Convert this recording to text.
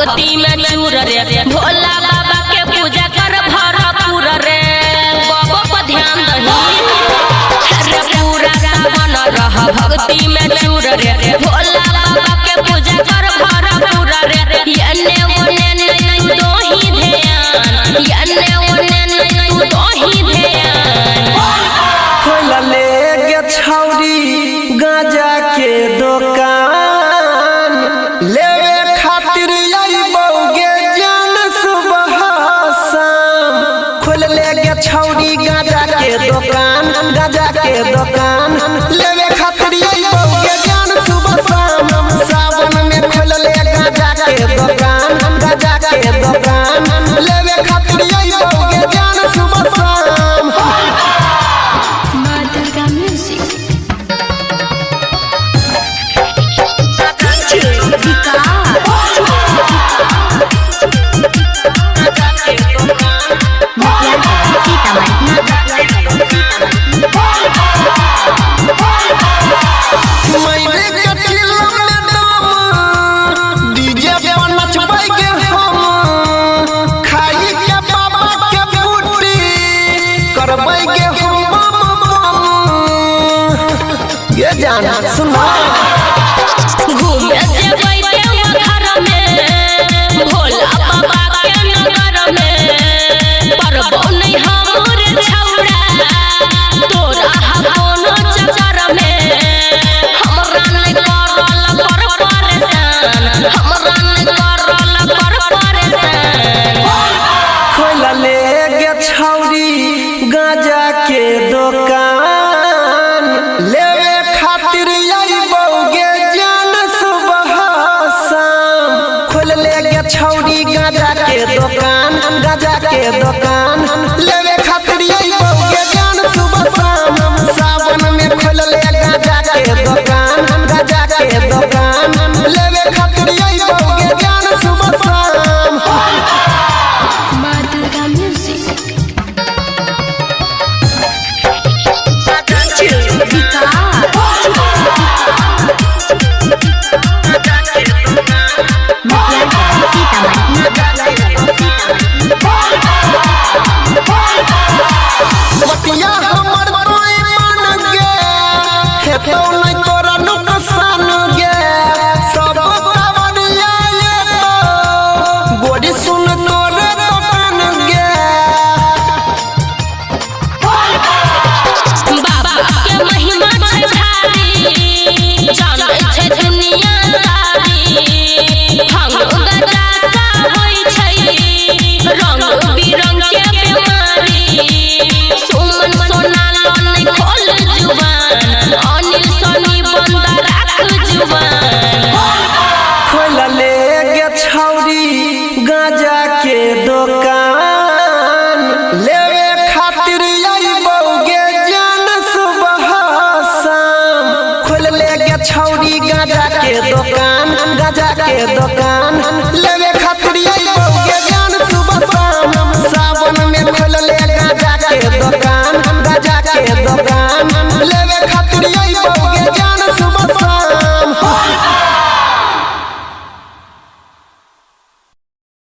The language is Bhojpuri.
भक्ति में चूर रे भोला बाबा के पूजा कर भरपूर रे बाबा पर ध्यान दही रे पूरा सावन रह भक्ति में चूर रे भोला बाबा के पूजा कर भरपूर रे यने ओने नहीं दो ही ध्यान यने ओने नहीं दो ही ध्यान खोला ले गे छौरी गाजा के दुकान लेवे खातिर आई बौगे जान सुबह शाम खोल ले गे छौरी गाजा के दुकान लेवे खातिर आई बौगे जान सुबह शाम सावन में खोल ले गाजा के दुकान लेवे खातिर आई बौगे जान सुबह शाम ये जाना सुना घूमे जेबै देवघर में भोला बाबा के नगर में परबो नहीं हमर छौड़ा तोरा कोनो चक्कर में हमरा नहीं करल कर परेशान हमरा नहीं करल कर परेशान खोला ले गे छौरी गाजा के दुकान लेवे खातिर आई बौगे जान सुबह शाम खोल ले गे छौरी गाजा के दुकान लेवे खातिर आई बौगे जान सुबह शाम सावन में खोल ले गाजा के दुकान लेवे खातिर आई बौगे जान सुबह शाम बतिया हमर कोई मान गे हेतौ नहीं तोरा नुकसान गे सब कावड़िया ये तो गोरी सुन तोरे दुकान गे बाबा के महिमा छै भारी जानै छै दुनिया सारी भंग गजा सा होई छै रंग बिरंग के बीमारी सुमन सोना लोने खोल जुबान अनिल सोनी बंद राख जुबान खोल ले गे छौरी गाजा के दुकान लेवे खातिर आई बौगे जान सुबह शाम खोल ले गे छौरी गाजा के दुकान लेवे खातिर आई बौगे जान सुबह शाम सावन में खोल ले गाजा के दुकान लेवे खातिर